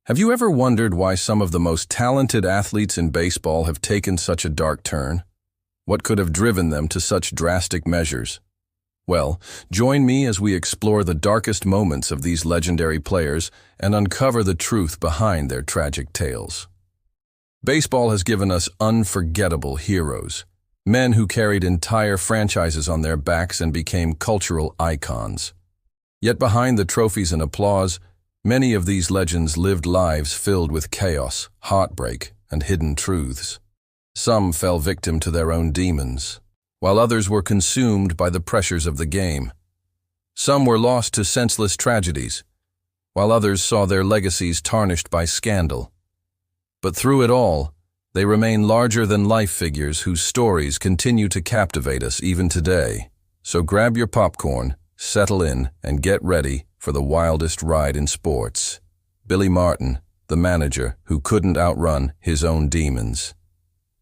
Have you ever wondered why some of the most talented athletes in baseball have taken such a dark turn? What could have driven them to such drastic measures? Well, join me as we explore the darkest moments of these legendary players and uncover the truth behind their tragic tales. Baseball has given us unforgettable heroes, men who carried entire franchises on their backs and became cultural icons. Yet behind the trophies and applause, many of these legends lived lives filled with chaos, heartbreak, and hidden truths. Some fell victim to their own demons, while others were consumed by the pressures of the game. Some were lost to senseless tragedies, while others saw their legacies tarnished by scandal. But through it all, they remain larger-than-life figures whose stories continue to captivate us even today. So grab your popcorn, settle in, and get ready for the wildest ride in sports. Billy Martin, the manager who couldn't outrun his own demons.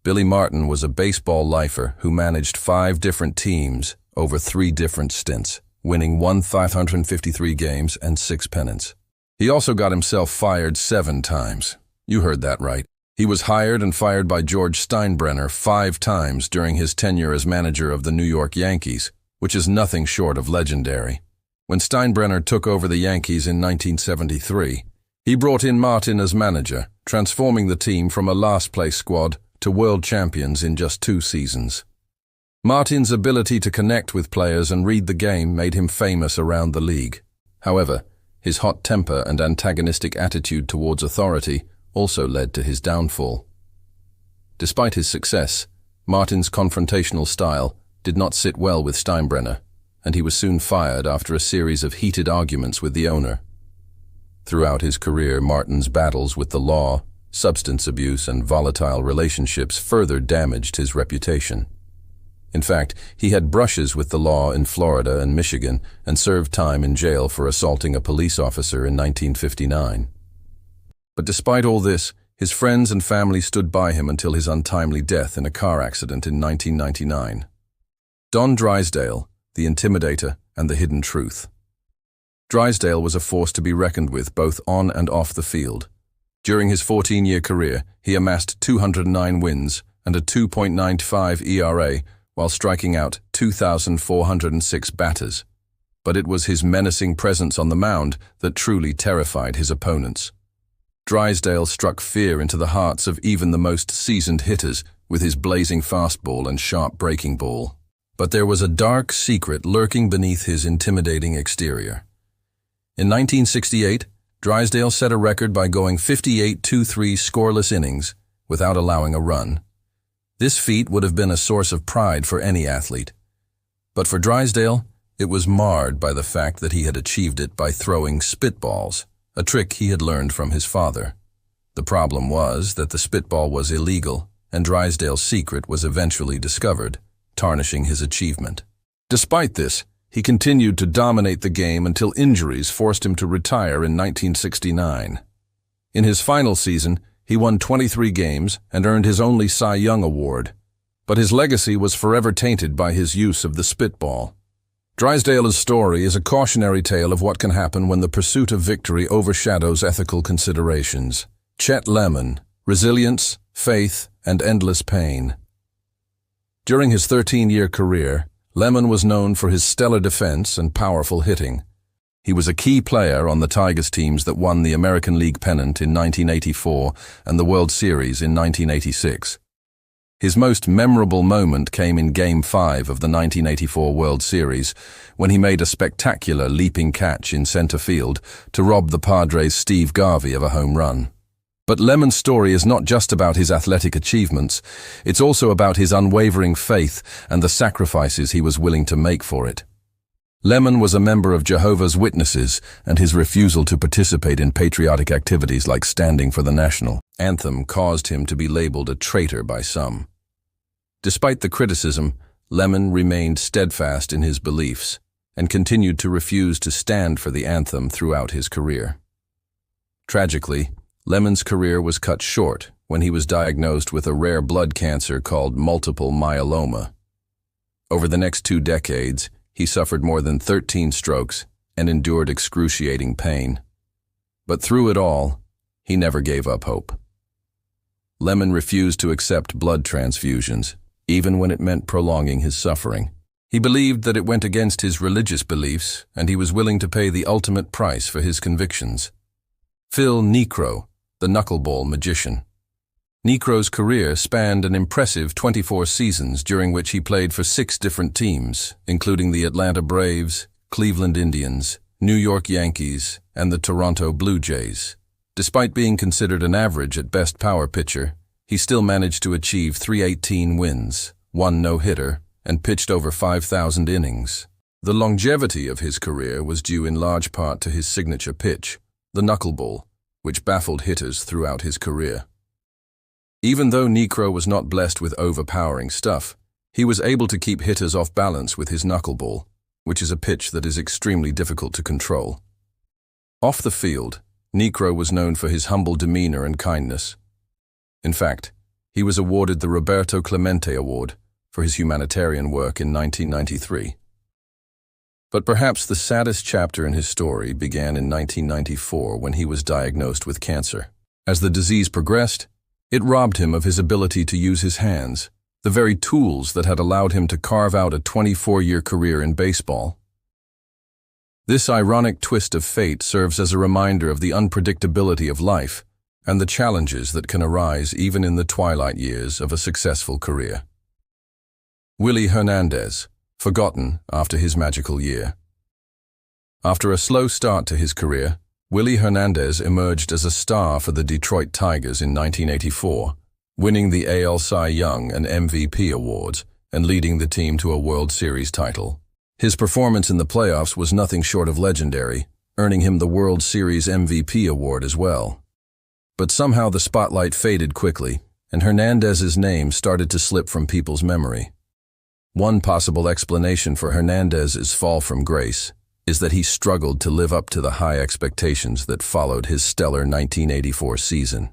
Billy Martin was a baseball lifer who managed 5 different teams over 3 different stints, winning 1,553 games and 6 pennants. He also got himself fired 7 times. You heard that right. He was hired and fired by George Steinbrenner 5 times during his tenure as manager of the New York Yankees, which is nothing short of legendary. When Steinbrenner took over the Yankees in 1973, he brought in Martin as manager, transforming the team from a last-place squad to world champions in just 2 seasons. Martin's ability to connect with players and read the game made him famous around the league. However, his hot temper and antagonistic attitude towards authority also led to his downfall. Despite his success, Martin's confrontational style did not sit well with Steinbrenner, and he was soon fired after a series of heated arguments with the owner. Throughout his career, Martin's battles with the law, substance abuse, and volatile relationships further damaged his reputation. In fact, he had brushes with the law in Florida and Michigan and served time in jail for assaulting a police officer in 1959. But despite all this, his friends and family stood by him until his untimely death in a car accident in 1999. Don Drysdale, the Intimidator, and the Hidden Truth. Drysdale was a force to be reckoned with both on and off the field. During his 14-year career, he amassed 209 wins and a 2.95 ERA while striking out 2,406 batters. But it was his menacing presence on the mound that truly terrified his opponents. Drysdale struck fear into the hearts of even the most seasoned hitters with his blazing fastball and sharp breaking ball. But there was a dark secret lurking beneath his intimidating exterior. In 1968, Drysdale set a record by going 58-2-3 scoreless innings without allowing a run. This feat would have been a source of pride for any athlete. But for Drysdale, it was marred by the fact that he had achieved it by throwing spitballs, a trick he had learned from his father. The problem was that the spitball was illegal, and Drysdale's secret was eventually discovered, tarnishing his achievement. Despite this, he continued to dominate the game until injuries forced him to retire in 1969. In his final season, he won 23 games and earned his only Cy Young Award, but his legacy was forever tainted by his use of the spitball. Drysdale's story is a cautionary tale of what can happen when the pursuit of victory overshadows ethical considerations. Chet Lemon, resilience, faith, and endless pain. During his 13-year career, Lemon was known for his stellar defense and powerful hitting. He was a key player on the Tigers teams that won the American League pennant in 1984 and the World Series in 1986. His most memorable moment came in Game 5 of the 1984 World Series, when he made a spectacular leaping catch in center field to rob the Padres' Steve Garvey of a home run. But Lemon's story is not just about his athletic achievements, it's also about his unwavering faith and the sacrifices he was willing to make for it. Lemon was a member of Jehovah's Witnesses, and his refusal to participate in patriotic activities like standing for the national anthem caused him to be labeled a traitor by some. Despite the criticism, Lemon remained steadfast in his beliefs and continued to refuse to stand for the anthem throughout his career. Tragically, Lemon's career was cut short when he was diagnosed with a rare blood cancer called multiple myeloma. Over the next 2 decades, he suffered more than 13 strokes and endured excruciating pain. But through it all, he never gave up hope. Lemon refused to accept blood transfusions, even when it meant prolonging his suffering. He believed that it went against his religious beliefs, and he was willing to pay the ultimate price for his convictions. Phil Necro, the knuckleball magician. Necro's career spanned an impressive 24 seasons, during which he played for 6 different teams, including the Atlanta Braves, Cleveland Indians, New York Yankees, and the Toronto Blue Jays. Despite being considered an average at best power pitcher, he still managed to achieve 318 wins, 1 no-hitter, and pitched over 5,000 innings. The longevity of his career was due in large part to his signature pitch, the knuckleball, which baffled hitters throughout his career. Even though Necro was not blessed with overpowering stuff, he was able to keep hitters off balance with his knuckleball, which is a pitch that is extremely difficult to control. Off the field, Necro was known for his humble demeanor and kindness. In fact, he was awarded the Roberto Clemente Award for his humanitarian work in 1993. But perhaps the saddest chapter in his story began in 1994 when he was diagnosed with cancer. As the disease progressed, it robbed him of his ability to use his hands, the very tools that had allowed him to carve out a 24-year career in baseball. This ironic twist of fate serves as a reminder of the unpredictability of life and the challenges that can arise even in the twilight years of a successful career. Willie Hernandez, forgotten after his magical year. After a slow start to his career, Willie Hernandez emerged as a star for the Detroit Tigers in 1984, winning the AL Cy Young and MVP awards and leading the team to a World Series title. His performance in the playoffs was nothing short of legendary, earning him the World Series MVP award as well. But somehow the spotlight faded quickly, and Hernandez's name started to slip from people's memory. One possible explanation for Hernandez's fall from grace is that he struggled to live up to the high expectations that followed his stellar 1984 season.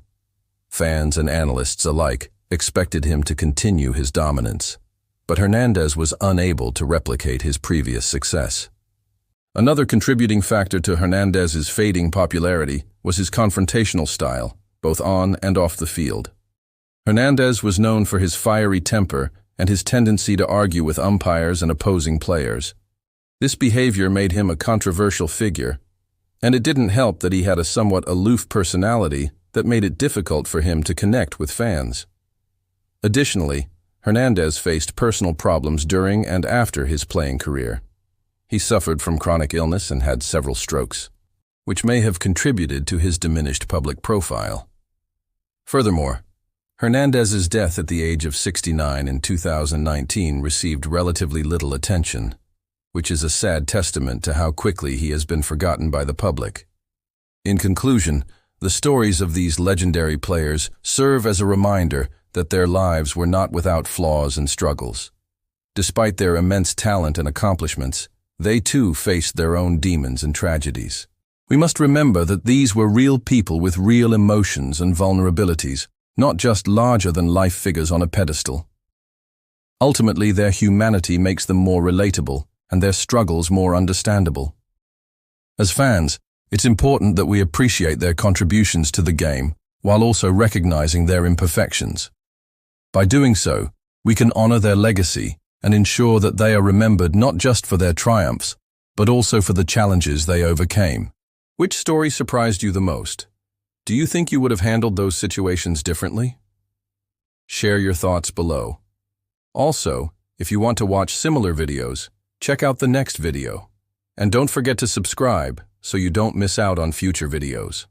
Fans and analysts alike expected him to continue his dominance, but Hernandez was unable to replicate his previous success. Another contributing factor to Hernandez's fading popularity was his confrontational style, both on and off the field. Hernandez was known for his fiery temper and his tendency to argue with umpires and opposing players. This behavior made him a controversial figure, and it didn't help that he had a somewhat aloof personality that made it difficult for him to connect with fans. Additionally, Hernandez faced personal problems during and after his playing career. He suffered from chronic illness and had several strokes, which may have contributed to his diminished public profile. Furthermore, Hernandez's death at the age of 69 in 2019 received relatively little attention, which is a sad testament to how quickly he has been forgotten by the public. In conclusion, the stories of these legendary players serve as a reminder that their lives were not without flaws and struggles. Despite their immense talent and accomplishments, they too faced their own demons and tragedies. We must remember that these were real people with real emotions and vulnerabilities, not just larger-than-life figures on a pedestal. Ultimately, their humanity makes them more relatable, and their struggles more understandable. As fans, it's important that we appreciate their contributions to the game while also recognizing their imperfections. By doing so, we can honor their legacy and ensure that they are remembered not just for their triumphs, but also for the challenges they overcame. Which story surprised you the most? Do you think you would have handled those situations differently? Share your thoughts below. Also, if you want to watch similar videos, check out the next video. And don't forget to subscribe so you don't miss out on future videos.